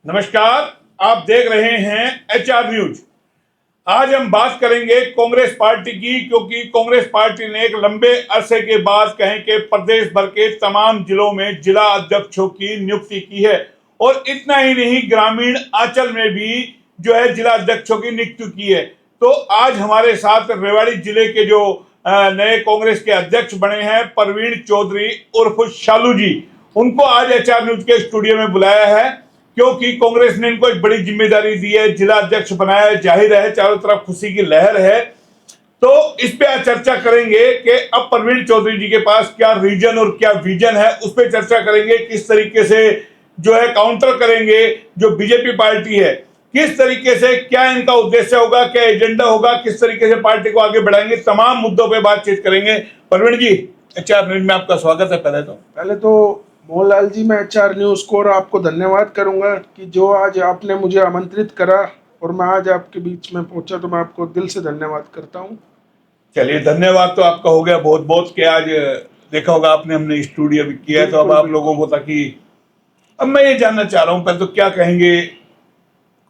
नमस्कार, आप देख रहे हैं HR न्यूज। आज हम बात करेंगे कांग्रेस पार्टी की, क्योंकि कांग्रेस पार्टी ने एक लंबे अरसे के बाद कहें कि प्रदेश भर के तमाम जिलों में जिला अध्यक्षों की नियुक्ति की है और इतना ही नहीं, ग्रामीण अंचल में भी जो है जिला अध्यक्षों की नियुक्ति की है। तो आज हमारे साथ रेवाड़ी जिले के जो नए कांग्रेस के अध्यक्ष बने हैं प्रवीण चौधरी उर्फ शालू जी, उनको आज HR न्यूज के स्टूडियो में बुलाया है, क्योंकि कांग्रेस ने इनको एक बड़ी जिम्मेदारी दी है, जिला अध्यक्ष बनाया है। जाहिर है चारों तरफ खुशी की लहर है। तो इस पे आज चर्चा करेंगे कि अब प्रवीण चौधरी जी के पास क्या रीजन और क्या विजन है, उस पर चर्चा करेंगे। किस तरीके से जो है काउंटर करेंगे जो बीजेपी पार्टी है, किस तरीके से, क्या इनका उद्देश्य होगा, क्या एजेंडा होगा, किस तरीके से पार्टी को आगे बढ़ाएंगे, तमाम मुद्दों पर बातचीत करेंगे। प्रवीण जी, HR न्यूज में आपका स्वागत है। पहले तो मोहनलाल जी, मैं HR न्यूज़ को और आपको धन्यवाद करूंगा कि जो आज आपने मुझे आमंत्रित करा और मैं आज आपके बीच में पहुंचा, तो मैं आपको दिल से धन्यवाद करता हूं। चलिए, धन्यवाद तो आपका हो गया बहुत बहुत कि आज देखा होगा आपने, हमने स्टूडियो भी किया है। तो अब आप लोगों को, ताकि अब मैं ये जानना चाह रहा हूँ, पहले तो क्या कहेंगे,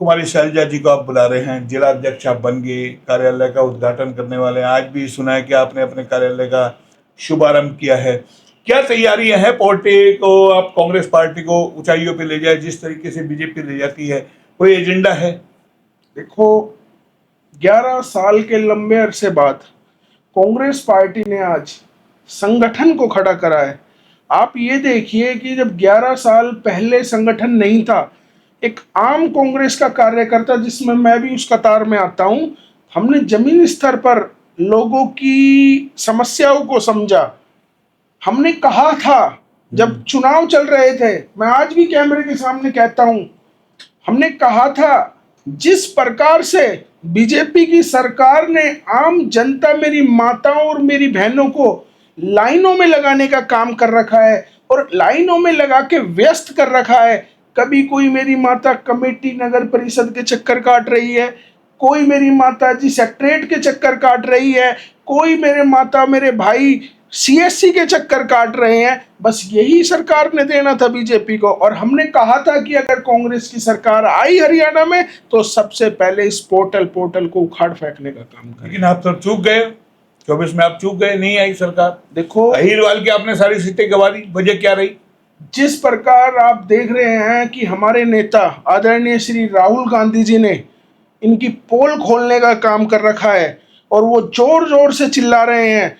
कुमारी शैलजा जी को आप बुला रहे हैं, जिला अध्यक्ष आप बन गए, कार्यालय का उद्घाटन करने वाले हैं। आज भी सुना है कि आपने अपने कार्यालय का शुभारंभ किया है। क्या तैयारियां हैं पार्टी को, आप कांग्रेस पार्टी को ऊंचाइयों पे ले जाए जिस तरीके से बीजेपी ले जाती है? कोई एजेंडा है? देखो, 11 साल के लंबे अरसे बाद कांग्रेस पार्टी ने आज संगठन को खड़ा करा है। आप ये देखिए कि जब 11 साल पहले संगठन नहीं था, एक आम कांग्रेस का कार्यकर्ता, जिसमें मैं भी उस कतार में आता हूं, हमने जमीनी स्तर पर लोगों की समस्याओं को समझा। हमने कहा था जब चुनाव चल रहे थे, मैं आज भी कैमरे के सामने कहता हूं, हमने कहा था जिस प्रकार से बीजेपी की सरकार ने आम जनता, मेरी माताओं और मेरी बहनों को लाइनों में लगाने का काम कर रखा है और लाइनों में लगा के व्यस्त कर रखा है। कभी कोई मेरी माता कमेटी नगर परिषद के चक्कर काट रही है, कोई मेरी माता जी सेक्रेटरीट के चक्कर काट रही है, कोई मेरे माता मेरे भाई CSC के चक्कर काट रहे हैं। बस यही सरकार ने देना था बीजेपी को। और हमने कहा था कि अगर कांग्रेस की सरकार आई हरियाणा में तो सबसे पहले इस पोर्टल को उखाड़ फेंकने का काम करें। लेकिन आप तो चूक गए, 24 में आप चूक गए, नहीं आई सरकार। देखो, अहिरवाल की आपने सारी सीटें गंवा दी, वजह क्या रही? जिस प्रकार आप देख रहे हैं कि हमारे नेता आदरणीय श्री राहुल गांधी जी ने इनकी पोल खोलने का काम कर रखा है और वो जोर जोर से चिल्ला रहे हैं,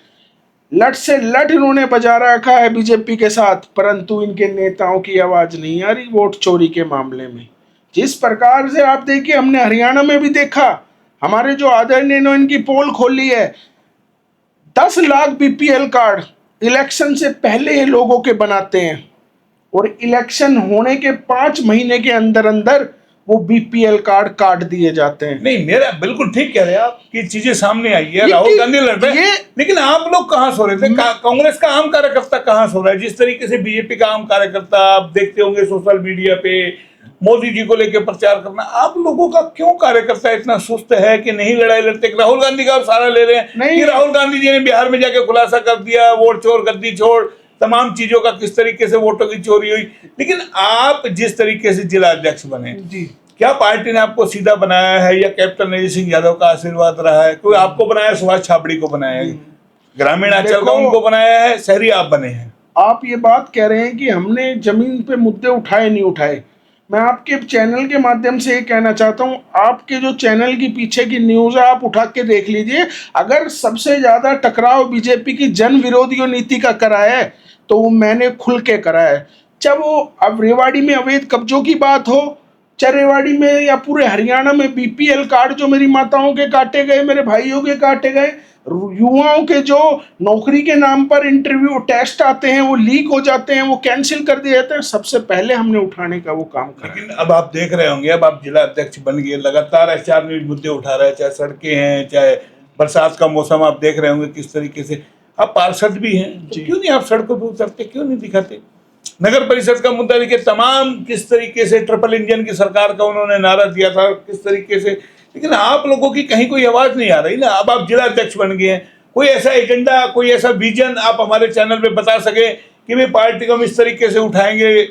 लट से लट इन्होंने बजा रखा है बीजेपी के साथ, परंतु इनके नेताओं की आवाज नहीं आ रही वोट चोरी के मामले में। जिस प्रकार से आप देखिए, हमने हरियाणा में भी देखा, हमारे जो आदरणीय ने इनकी पोल खोली है, 10 लाख BPL कार्ड इलेक्शन से पहले ये लोगों के बनाते हैं और इलेक्शन होने के 5 महीने के अंदर अंदर वो BPL कार्ड काट दिए जाते हैं। नहीं, मेरा बिल्कुल ठीक कह रहे हैं आप कि चीजें सामने आई है, राहुल गांधी लड़ रहे हैं, लेकिन आप लोग कहाँ सो रहे थे? कांग्रेस का आम कार्यकर्ता कहाँ सो रहा है? जिस तरीके से बीजेपी का आम कार्यकर्ता, आप देखते होंगे सोशल मीडिया पे मोदी जी को लेकर प्रचार करना, आप लोगों का क्यों कार्यकर्ता इतना सुस्त है कि नहीं लड़ाई लड़ते? राहुल गांधी का आप सारा ले रहे हैं कि राहुल गांधी जी ने बिहार में जाके खुलासा कर दिया, वोट चोर, गद्दी छोड़, तमाम चीजों का, किस तरीके से वोटों की चोरी हुई। लेकिन आप जिस तरीके से जिला अध्यक्ष बने जी, क्या पार्टी ने आपको सीधा बनाया है या कैप्टन अजय सिंह यादव का आशीर्वाद रहा है? कोई आपको बनाया, सुभाष छाबड़ी को बनाया है, ग्रामीण अंचल का उनको बनाया है, शहरी आप बने हैं? आप ये बात कह रहे हैं कि हमने जमीन पे मुद्दे उठाए नहीं उठाए। मैं आपके चैनल के माध्यम से ये कहना चाहता हूँ, आपके जो चैनल की पीछे की न्यूज़ है आप उठा के देख लीजिए। अगर सबसे ज़्यादा टकराव बीजेपी की जन विरोधी नीति का करा है तो वो मैंने खुल के करा है। चाहे वो अब रेवाड़ी में अवैध कब्जों की बात हो, चाहे रेवाड़ी में या पूरे हरियाणा में BPL कार्ड जो मेरी माताओं के काटे गए, मेरे भाइयों के काटे गए, युवाओं के जो नौकरी के नाम पर इंटरव्यू टेस्ट आते हैं वो लीक हो जाते हैं, वो कैंसिल कर दिए जाते हैं, सबसे पहले हमने उठाने का वो काम करा। लेकिन अब आप देख रहे होंगे, अब आप जिला अध्यक्ष बन गए, लगातार HR न्यूज मुद्दे उठा रहे हैं, चाहे सड़कें हैं, चाहे बरसात का मौसम, आप देख रहे होंगे किस तरीके से। आप पार्षद भी हैं, तो क्यों नहीं आप सड़कों पर उतरते, क्यों नहीं दिखाते? नगर परिषद का मुद्दा देखिए, तमाम किस तरीके से ट्रिपल इंजन की सरकार का उन्होंने नारा दिया था, किस तरीके से, लेकिन आप लोगों की कहीं कोई आवाज नहीं आ रही ना। अब आप जिला अध्यक्ष बन गए हैं, कोई ऐसा एजेंडा, कोई ऐसा विजन आप हमारे चैनल पे बता सके कि भाई पार्टी को हम इस तरीके से उठाएंगे,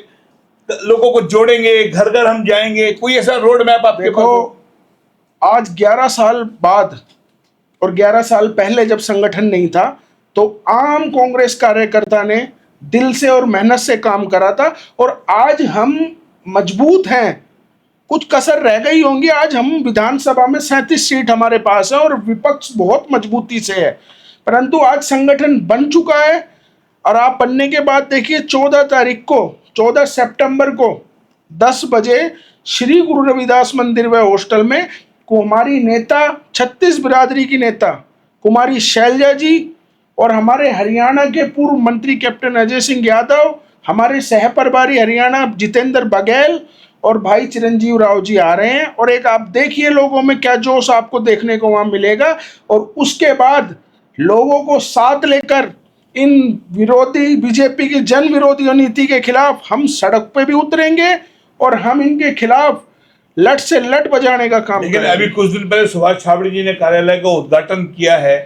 लोगों को जोड़ेंगे, घर घर हम जाएंगे, कोई ऐसा रोड मैप आपके पास देखो, हो? आज 11 साल बाद और 11 साल पहले जब संगठन नहीं था, तो आम कांग्रेस कार्यकर्ता ने दिल से और मेहनत से काम करा था, और आज हम मजबूत हैं। कुछ कसर रह गई होंगी, आज हम विधानसभा में 37 सीट हमारे पास है और विपक्ष बहुत मजबूती से है, परंतु आज संगठन बन चुका है। और आप बनने के बाद देखिए 14 तारीख को, 14 सितंबर को 10 बजे श्री गुरु रविदास मंदिर व हॉस्टल में हमारी नेता, 36 बिरादरी की नेता कुमारी शैलजा जी और हमारे हरियाणा के पूर्व मंत्री कैप्टन अजय सिंह यादव, हमारे सह प्रभारी हरियाणा जितेंद्र बघेल और भाई चिरंजीव राव जी आ रहे हैं। और एक आप देखिए लोगों में क्या जोश आपको देखने को वहां मिलेगा। और उसके बाद लोगों को साथ लेकर इन विरोधी बीजेपी की जन विरोधी नीति के खिलाफ हम सड़क पे भी उतरेंगे और हम इनके खिलाफ लट से लट बजाने का काम लेकिन करेंगे। अभी कुछ दिन पहले सुभाष छाबड़ी जी ने कार्यालय का उद्घाटन किया है,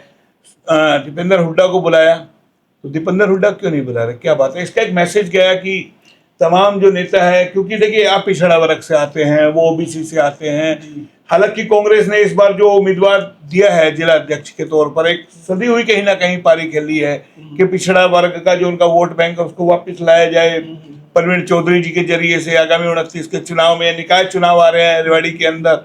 दीपेंद्र हुड्डा को बुलाया, तो दीपेंद्र हुड्डा क्यों नहीं बुला रहे, क्या बात है? इसका एक मैसेज गया कि तमाम जो नेता है, क्योंकि देखिए आप पिछड़ा वर्ग से आते हैं, वो ओबीसी से आते हैं। हालांकि कांग्रेस ने इस बार जो उम्मीदवार दिया है जिला अध्यक्ष के तौर पर, एक सदी हुई कहीं ना कहीं पारी खेली है कि पिछड़ा वर्ग का जो उनका वोट बैंक है उसको वापस लाया जाए प्रवीण चौधरी जी के जरिए से। आगामी 29 के चुनाव में निकाय चुनाव आ रहे हैं रेवाड़ी के अंदर,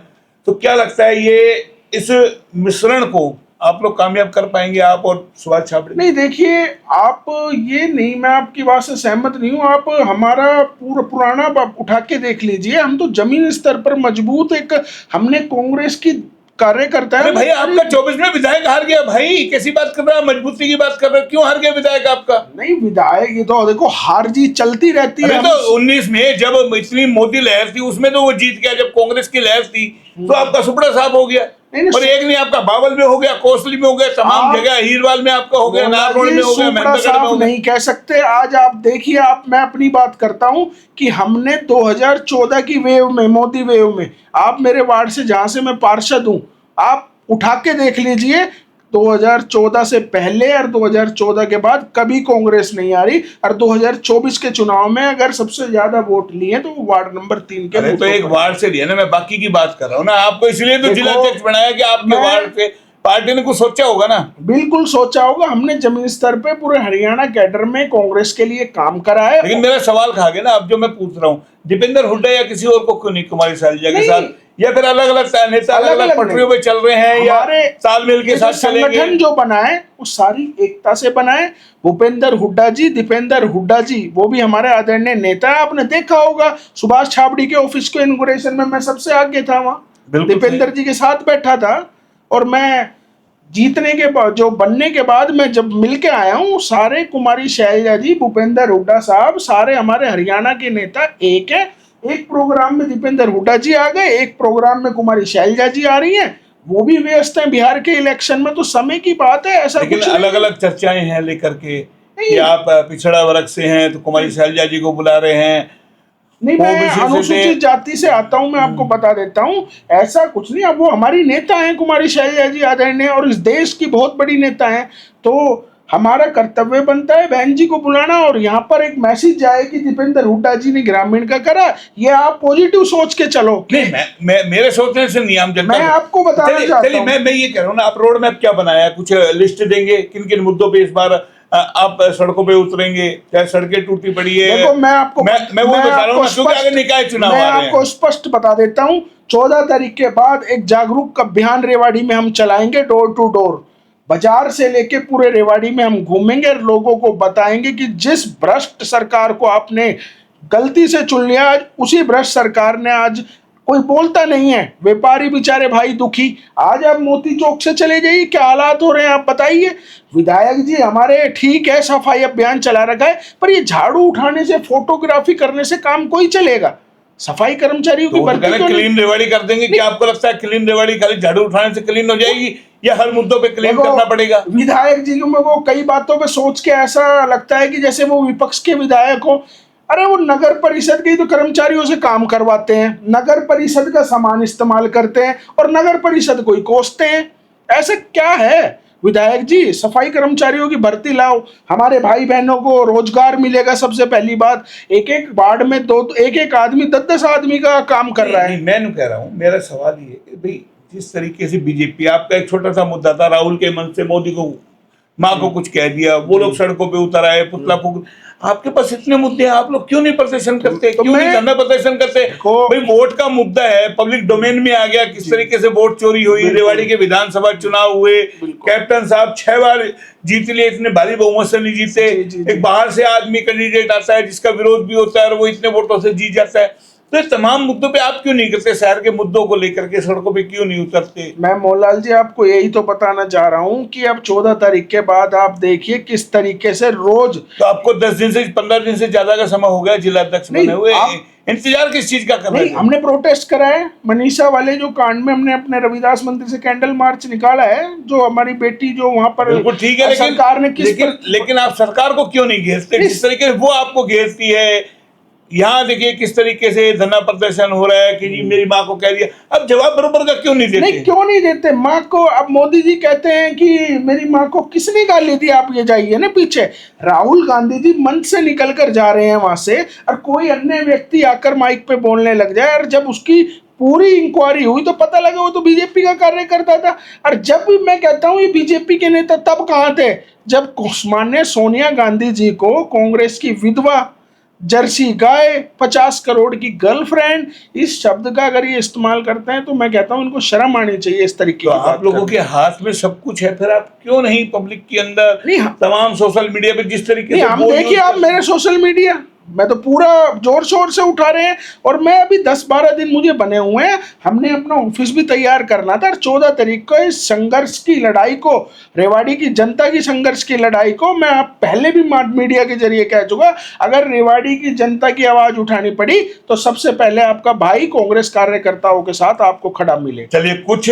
तो क्या लगता है ये इस मिश्रण को आप लोग कामयाब कर पाएंगे, आप और सुभाष छाबड़े? नहीं, देखिए आप ये नहीं, मैं आपकी बात से सहमत नहीं हूँ। आप हमारा पुराना उठा के देख लीजिए, हम तो जमीन स्तर पर मजबूत एक हमने कांग्रेस की कार्यकर्ता है। भाई आपका 24 में विधायक हार गया भाई, कैसी बात कर रहा है, मजबूती की बात कर रहे हो, क्यों हार गया विधायक आपका? नहीं, विधायक ये तो देखो हार जीत चलती रहती है। तो 19 में जब इतनी मोदी लहर थी उसमें तो वो जीत गया, जब कांग्रेस की लहर थी तो आपका सुपड़ा साफ हो गया। और एक नहीं, आपका बावल में हो गया, कोसली में हो गया, तमाम जगह, हीरवाल में आपका हो गया, नारनौल में हो गया, मेहंदगढ़ में हो गया। नहीं कह सकते। आज आप देखिए, आप मैं अपनी बात करता हूं कि हमने 2014 की वेव में, मोदी वेव में, आप मेरे वार्ड से जहां से मैं पार्षद हूं, आप उठा के देख लीजिए 2014 से पहले और 2014 के बाद कभी कांग्रेस नहीं आ रही। और 2024 के चुनाव में अगर सबसे ज्यादा वोट लिए तो वार्ड नंबर 3 के। अरे तो एक वार्ड से लिया ना, मैं बाकी की बात कर रहा हूँ ना। आपको इसलिए तो जिला अध्यक्ष बनाया कि आपके वार्ड से पार्टी ने कुछ सोचा होगा ना। बिल्कुल सोचा होगा, हमने जमीन स्तर पे पूरे हरियाणा कैडर में कांग्रेस के लिए काम करा है। लेकिन मेरा सवाल खा गया ना, अब जो मैं पूछ रहा हूँ, दीपेंद्र हुड्डा या किसी और को क्यों नहीं कुमारी शैलजा के साथ, या फिर अलग अलग नेता अलग अलग पटरियों पे चल रहे हैं, या तालमेल के साथ चलेंगे? संगठन जो बना है वो सारी एकता से बना है। भूपेंद्र हुड्डा जी, दीपेंद्र हुड्डा जी, वो भी हमारे आदरणीय नेता है। आपने देखा होगा सुभाष छाबड़ी के ऑफिस के इनॉग्रेशन में मैं सबसे आगे था, वहां दीपेंद्र जी के साथ बैठा था। और मैं जीतने के बाद, जो बनने के बाद मैं जब मिल के आया हूँ, सारे कुमारी शैलजा जी, भूपेंद्र हुड्डा साहब, सारे हमारे हरियाणा के नेता एक है। एक प्रोग्राम में दीपेंद्र हुड्डा जी आ गए, एक प्रोग्राम में कुमारी शैलजा जी आ रही हैं, वो भी व्यस्त हैं बिहार के इलेक्शन में। तो समय की बात है, ऐसा कुछ अलग अलग चर्चाएं हैं लेकर के कि आप पिछड़ा वर्ग से हैं तो कुमारी शैलजा जी को बुला रहे हैं। नहीं, मैं अनुसूचित जाति से आता हूं, मैं आपको बता देता हूं, ऐसा कुछ नहीं। अब वो हमारी नेता हैं कुमारी शैलजा जी आदरणीय, और इस देश की बहुत बड़ी नेता हैं, तो हमारा कर्तव्य बनता है बहन जी को बुलाना। और यहाँ पर एक मैसेज जाए कि दीपेंद्र हुड्डा जी ने ग्रामीण का करा, ये आप पॉजिटिव सोच के चलो। नहीं, मैं मेरे सोचने से नहीं, हम मैं आपको बताना चाहता हूँ। मैं ये कह रहा हूँ ना, आप रोड मैप क्या बनाया, कुछ लिस्ट देंगे किन किन मुद्दों पे इस बार आप सड़कों पे उतरेंगे, चाहे सड़कें टूटी पड़ी है? देखो, मैं आपको मैं वो बता रहा हूँ क्योंकि आगे निकाय चुनाव आ रहे हैं। मैं आपको स्पष्ट बता देता हूँ, 14 तारीख के बाद एक जागरूक अभियान रेवाड़ी में हम चलाएंगे, डोर टू डोर, बाजार से लेके पूरे रेवाड़ी में हम घूमेंगे और लोगों को बताएंगे कि जिस भ्रष्ट सरकार को आपने गलती से चुन लिया, आज उसी भ्रष्ट सरकार ने, आज कोई बोलता नहीं है, व्यापारी बेचारे भाई दुखी। आज आप मोती चौक से चले जाइए, क्या हालात हो रहे हैं आप बताइए। विधायक जी हमारे ठीक है, सफाई अभियान चला रखा है, पर ये झाड़ू उठाने से, फोटोग्राफी करने से काम कोई चलेगा? सफाई कर्मचारियों की भर्ती तो क्लीन रेवाड़ी कर देंगे। क्या आपको लगता है क्लीन रेवाड़ी खाली झाड़ू उठाने से क्लीन हो जाएगी, या हर मुद्दों पे क्लीन करना पड़ेगा? विधायक जी को वो कई बातों पे सोच के ऐसा लगता है कि जैसे वो विपक्ष के विधायक हो। अरे वो नगर परिषद के तो कर्मचारियों से काम करवाते हैं, नगर परिषद का सामान इस्तेमाल करते हैं और नगर परिषद को ही कोसते हैं। ऐसा क्या है? विधायक जी सफाई कर्मचारियों की भर्ती लाओ, हमारे भाई बहनों को रोजगार मिलेगा। सबसे पहली बात, एक एक वार्ड में दो, एक एक आदमी 10-10 आदमी का काम कर रहा है। नहीं, मैं नहीं कह रहा हूँ, मेरा सवाल ये है कि भाई जिस तरीके से बीजेपी, आपका एक छोटा सा मुद्दा था, राहुल के मन से मोदी को माँ को कुछ कह दिया, वो लोग सड़कों पे उतर आए, पुतला फूक। आपके पास इतने मुद्दे हैं, आप लोग क्यों नहीं प्रदर्शन करते? तो क्यों नहीं मैं- धरना प्रदर्शन करते? भाई वोट का मुद्दा है, पब्लिक डोमेन में आ गया, किस तरीके से वोट चोरी हुई, रेवाड़ी के विधानसभा चुनाव हुए, कैप्टन साहब 6 बार जीत लिए, इतने भारी बहुमत से नहीं जीते। एक बाहर से आदमी कैंडिडेट आता है जिसका विरोध भी होता है और वो इतने वोटों से जीत जाता है। तो इस तमाम मुद्दों पे आप क्यों नहीं करते? शहर के मुद्दों को लेकर के सड़कों पे क्यों नहीं उतरते? मैं मोहनलाल जी आपको यही तो बताना चाह रहा हूं कि अब 14 तारीख के बाद आप देखिए किस तरीके से रोज। तो आपको 10 दिन से 15 दिन से ज्यादा का समय हो गया जिला अध्यक्ष बने हुए, इंतजार किस चीज का कर रहे नहीं, थे? हमने प्रोटेस्ट करा है मनीषा वाले जो कांड में, हमने अपने रविदास मंदिर से कैंडल मार्च निकाला है, जो हमारी बेटी जो वहां पर, बिल्कुल ठीक है, लेकिन सरकार ने किस लेकिन आप सरकार को क्यों नहीं घेरते जिस तरीके से वो आपको घेरती है? यहाँ देखिए किस तरीके से धरना प्रदर्शन हो रहा है कि जी मेरी माँ को कह दिया, अब जवाब बरोबर का क्यों नहीं देते? नहीं, क्यों नहीं देते माँ को? अब मोदी जी कहते हैं कि मेरी माँ को किसने गाली दी, आप ये जाइए ना पीछे। राहुल गांधी जी मंच से निकल कर जा रहे हैं वहां से, और कोई अन्य व्यक्ति आकर माइक पे बोलने लग जाए, और जब उसकी पूरी इंक्वायरी हुई तो पता लगा वो तो बीजेपी का कार्यकर्ता था। और जब मैं कहता हूँ ये बीजेपी के नेता तब कहाँ थे, जब माननीय सोनिया गांधी जी को कांग्रेस की विधवा, जर्सी गाय, 50 करोड़ की गर्लफ्रेंड, इस शब्द का अगर ये इस्तेमाल करते हैं तो मैं कहता हूं इनको शर्म आनी चाहिए इस तरीके तो की बात आप लोगों के हाथ में सब कुछ है, फिर आप क्यों नहीं पब्लिक के अंदर, तमाम सोशल मीडिया पे जिस तरीके से हम देखिए, आप मेरे सोशल मीडिया मैं तो पूरा जोर शोर से उठा रहे हैं, और मैं अभी 10-12 दिन मुझे बने हुए हैं, हमने अपना ऑफिस भी तैयार करना था। और 14 तारीख को इस संघर्ष की लड़ाई को, रेवाड़ी की जनता की संघर्ष की लड़ाई को, मैं आप पहले भी मीडिया के जरिए कह चुका, अगर रेवाड़ी की जनता की आवाज उठानी पड़ी तो सबसे पहले आपका भाई कांग्रेस कार्यकर्ताओं के साथ आपको खड़ा मिले। चलिए कुछ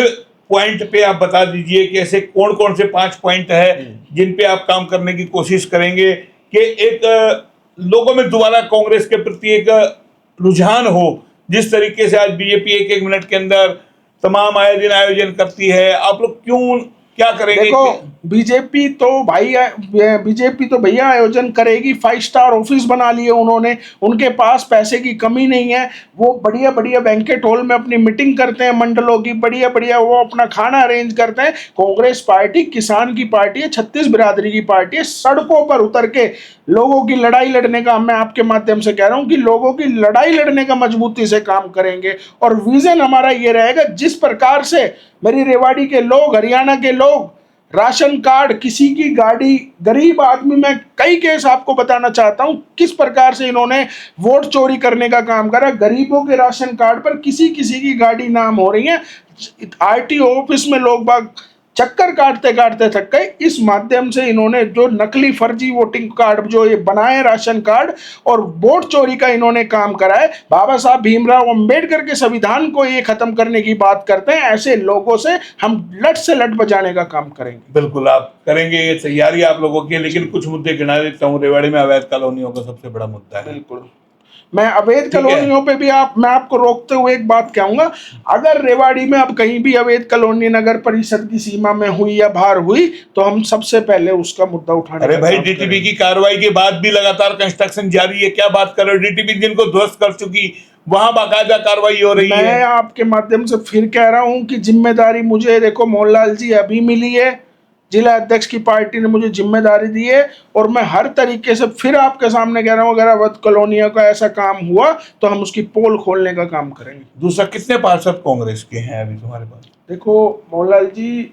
पॉइंट पे आप बता दीजिए कि ऐसे कौन कौन से 5 पॉइंट है जिन पे आप काम करने की कोशिश करेंगे कि एक लोगों में दोबारा कांग्रेस के प्रति एक रुझान हो। जिस तरीके से आज बीजेपी एक मिनट के अंदर तमाम आयोजन करती है, आप लोग क्यों, क्या करेंगे? देखो बीजेपी तो भैया आयोजन करेगी, 5 स्टार ऑफिस बना लिए उन्होंने, उनके पास पैसे की कमी नहीं है, वो बढ़िया बढ़िया बैंकेट हॉल में अपनी मीटिंग करते हैं मंडलों की, बढ़िया बढ़िया वो अपना खाना अरेंज करते हैं। कांग्रेस पार्टी किसान की पार्टी है, 36 बिरादरी की पार्टी है, सड़कों पर उतर के लोगों की लड़ाई लड़ने का, मैं आपके माध्यम से कह रहा हूं कि लोगों की लड़ाई लड़ने का मजबूती से काम करेंगे। और विजन हमारा ये रहेगा, जिस प्रकार से मेरी रेवाड़ी के लोग, हरियाणा के लोग, राशन कार्ड, किसी की गाड़ी, गरीब आदमी, मैं कई केस आपको बताना चाहता हूं किस प्रकार से इन्होंने वोट चोरी करने का काम करा। गरीबों के राशन कार्ड पर किसी किसी की गाड़ी नाम हो रही है, आरटीओ ऑफिस में लोग बाग चक्कर काटते काटते थक गए। इस माध्यम से इन्होंने जो नकली फर्जी वोटिंग कार्ड जो ये बनाए, राशन कार्ड, और वोट चोरी का इन्होंने काम करा है। बाबा साहब भीमराव अंबेडकर के संविधान को ये खत्म करने की बात करते हैं। ऐसे लोगों से हम लट से लट बजाने का काम करेंगे। बिल्कुल आप करेंगे, ये तैयारी आप लोगों की, लेकिन कुछ मुद्दे गिना देता हूँ। रेवाड़ी में अवैध कॉलोनियों का सबसे बड़ा मुद्दा है। बिल्कुल, मैं अवैध कॉलोनियों पे भी मैं आपको रोकते हुए एक बात कहूंगा, अगर रेवाड़ी में अब कहीं भी अवैध कॉलोनी नगर परिषद की सीमा में हुई या बाहर हुई तो हम सबसे पहले उसका मुद्दा उठाने। अरे भाई, डीटीपी की कार्रवाई के बाद भी लगातार कंस्ट्रक्शन जारी है, क्या बात कर रहे हो? डीटीपी जिनको ध्वस्त कर चुकी, वहां बाकायदा कार्रवाई हो रही है। मैं आपके माध्यम से फिर कह रहा हूं कि जिम्मेदारी मुझे, देखो मोहनलाल जी, अभी मिली है, जिला अध्यक्ष की पार्टी ने मुझे जिम्मेदारी दी है, और मैं हर तरीके से फिर आपके सामने कह रहा हूं, अगर अवैध कॉलोनियों का ऐसा काम हुआ तो हम उसकी पोल खोलने का काम करेंगे। दूसरा, कितने पार्षद कांग्रेस के हैं अभी तुम्हारे पास? देखो मोहनलाल जी,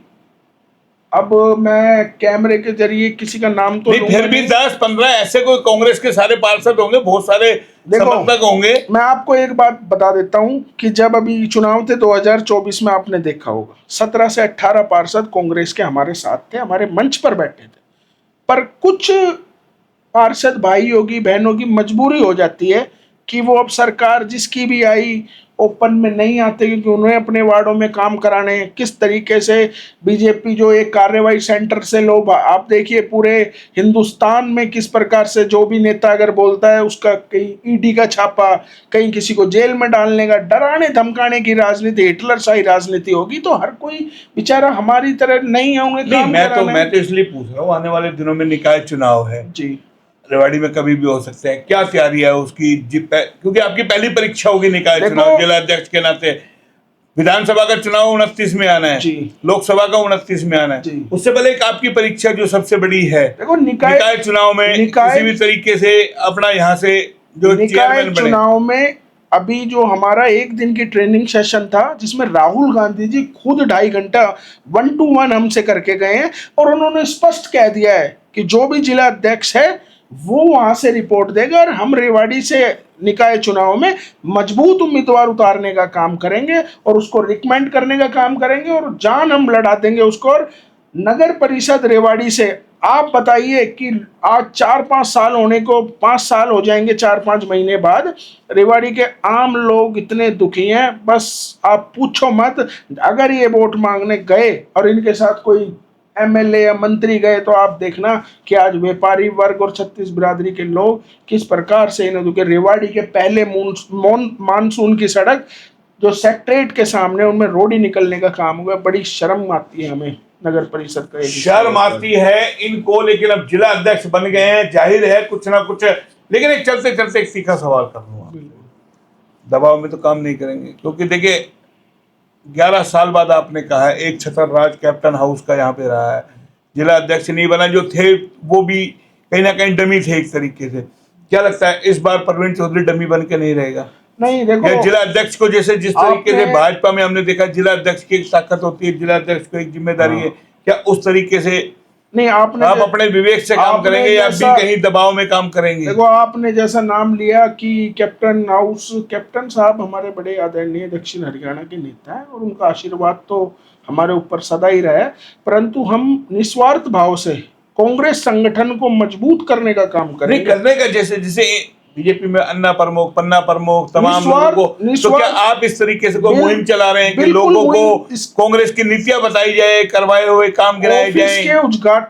अब मैं कैमरे के जरिए किसी का नाम तो नहीं, फिर भी 10-15 ऐसे कोई कांग्रेस के सारे पार्षद होंगे, बहुत सारे समर्थक होंगे। मैं आपको एक बात बता देता हूं कि जब अभी चुनाव थे 2024 में, आपने देखा होगा 17 से 18 पार्षद कांग्रेस के हमारे साथ थे, हमारे मंच पर बैठे थे। पर कुछ पार्षद भाइयों की, बहनों की मजबूरी हो जाती है कि वो अब सरकार जिसकी भी आई ओपन में नहीं आते, क्योंकि उन्हें अपने वार्डों में काम कराने हैं। किस तरीके से बीजेपी जो एक कार्रवाई सेंटर से लोग, आप देखिए पूरे हिंदुस्तान में किस प्रकार से जो भी नेता अगर बोलता है उसका कहीं ईडी का छापा, कहीं किसी को जेल में डालने का, डराने धमकाने की राजनीति, हिटलर शाही राजनीति होगी तो हर कोई बेचारा हमारी तरह नहीं होंगे काम कराने। मैं तो इसलिए पूछ रहा हूँ, आने वाले दिनों में निकाय चुनाव है जी, रेवाड़ी में कभी भी हो सकते हैं, क्या तैयारी है उसकी? क्योंकि आपकी पहली परीक्षा होगी निकाय देखो, चुनाव जिला अध्यक्ष के नाते। विधानसभा का चुनाव 29 में आना है, लोकसभा का 29 में आना है, उससे पहले एक आपकी परीक्षा जो सबसे बड़ी है, देखो निकाय चुनाव में किसी भी तरीके से अपना यहाँ से जो निकाय चुनाव में अभी जो हमारा एक दिन की ट्रेनिंग सेशन था जिसमें राहुल गांधी जी खुद 2.5 घंटा 1-to-1 हमसे करके गए हैं, और उन्होंने स्पष्ट कह दिया है कि जो भी जिला अध्यक्ष है वो वहां से रिपोर्ट देगा और हम रेवाड़ी से निकाय चुनाव में मजबूत उम्मीदवार उतारने का काम करेंगे और उसको रिकमेंड करने का काम करेंगे और जान हम लड़ा देंगे उसको। और नगर परिषद रेवाड़ी से आप बताइए कि आज 4-5 साल होने को 5 साल हो जाएंगे 4-5 महीने बाद, रेवाड़ी के आम लोग इतने दुखी हैं बस आप पूछो मत। अगर ये वोट मांगने गए और इनके साथ कोई एमएलए या मंत्री गए तो आप देखना कि आज व्यापारी वर्ग और छत्तीस बिरादरी के लोग किस प्रकार से इन्हें दुखे। रेवाड़ी के पहले मानसून की सड़क जो सेक्रेटरीट के सामने उनमें रोड ही निकलने का काम हुआ, बड़ी शर्म आती है हमें नगर परिषद का। शर्म आती है इनको, लेकिन अब जिला अध्यक्ष बन गए हैं, जाहिर है कुछ ना कुछ। लेकिन एक चलते चलते एक तीखा सवाल कर लूंगा, दबाव में तो काम नहीं करेंगे, क्योंकि देखिए 11 साल बाद आपने कहा है एक छतर राज कैप्टन हाउस का यहाँ पे रहा है, जिला अध्यक्ष नहीं बना, जो थे वो भी कहीं ना कहीं डमी थे एक तरीके से। क्या लगता है इस बार प्रवीण चौधरी डमी बन के नहीं रहेगा? नहीं, देखो जिला अध्यक्ष को जैसे जिस तरीके से भाजपा में हमने देखा जिला अध्यक्ष की एक ताकत होती है, जिला अध्यक्ष को एक जिम्मेदारी है, क्या उस तरीके से नहीं आप अपने विवेक से काम करेंगे या भी कहीं दबाव में काम करेंगे? देखो आपने जैसा नाम लिया कि कैप्टन हाउस, कैप्टन साहब हमारे बड़े आदरणीय दक्षिण हरियाणा के नेता हैं और उनका आशीर्वाद तो हमारे ऊपर सदा ही रहा है, परंतु हम निस्वार्थ भाव से कांग्रेस संगठन को मजबूत करने का काम करेंगे। करने का जैसे बीजेपी में अन्ना प्रमुख, पन्ना प्रमुख, तमाम लोगों को, तो क्या आप इस तरीके से कोई मुहिम चला रहे हैं कि लोगों को कांग्रेस की नीतियां बताई जाए, करवाए हुए काम गिनाए जाए?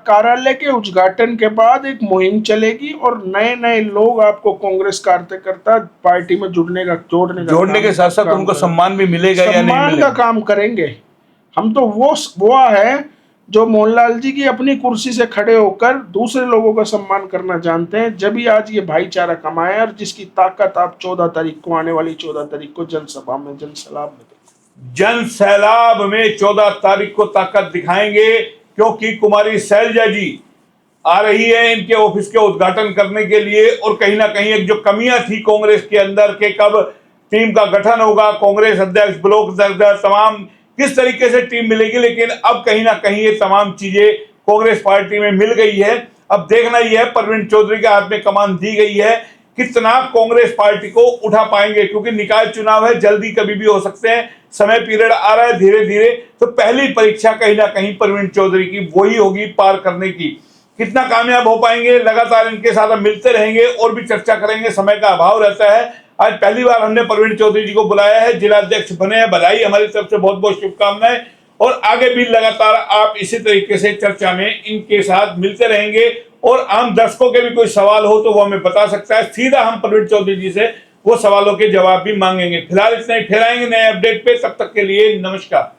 कार्यालय के उद्घाटन के बाद एक मुहिम चलेगी और नए नए लोग आपको कांग्रेस कार्यकर्ता पार्टी में जोड़ने के साथ साथ उनको सम्मान भी मिलेगा या नहीं मिलेगा? सम्मान का काम करेंगे हम तो। वो है जो मोहनलाल जी की अपनी कुर्सी से खड़े होकर दूसरे लोगों का सम्मान करना जानते हैं, जब ही आज ये भाईचारा कमाया और जिसकी ताकत आप 14 तारीख को, आने वाली 14 तारीख को जनसभा में, जन सैलाब में 14 तारीख को ताकत दिखाएंगे, क्योंकि कुमारी शैलजा जी आ रही है इनके ऑफिस के उद्घाटन करने के लिए। और कहीं ना कहीं एक जो कमियां थी कांग्रेस के अंदर के कब टीम का गठन होगा, कांग्रेस अध्यक्ष, ब्लॉक अध्यक्ष, तमाम किस तरीके से टीम मिलेगी, लेकिन अब कहीं ना कहीं ये तमाम चीजें कांग्रेस पार्टी में मिल गई है। अब देखना ही है, प्रवीण चौधरी के हाथ में कमान दी गई है, कितना कांग्रेस पार्टी को उठा पाएंगे, क्योंकि निकाय चुनाव है, जल्दी कभी भी हो सकते हैं, समय पीरियड आ रहा है धीरे धीरे। तो पहली परीक्षा कहीं ना कहीं प्रवीण चौधरी की वही होगी पार करने की। कितना कामयाब हो पाएंगे, लगातार इनके साथ हम मिलते रहेंगे और भी चर्चा करेंगे, समय का अभाव रहता है। आज पहली बार हमने प्रवीण चौधरी जी को बुलाया है, जिला अध्यक्ष बने हैं, बधाई, हमारी तरफ से बहुत बहुत शुभकामनाएं। और आगे भी लगातार आप इसी तरीके से चर्चा में इनके साथ मिलते रहेंगे और आम दर्शकों के भी कोई सवाल हो तो वो हमें बता सकता है, सीधा हम प्रवीण चौधरी जी से वो सवालों के जवाब भी मांगेंगे। फिलहाल इतना ही, फिर आएंगे नए अपडेट पे, तब तक के लिए नमस्कार।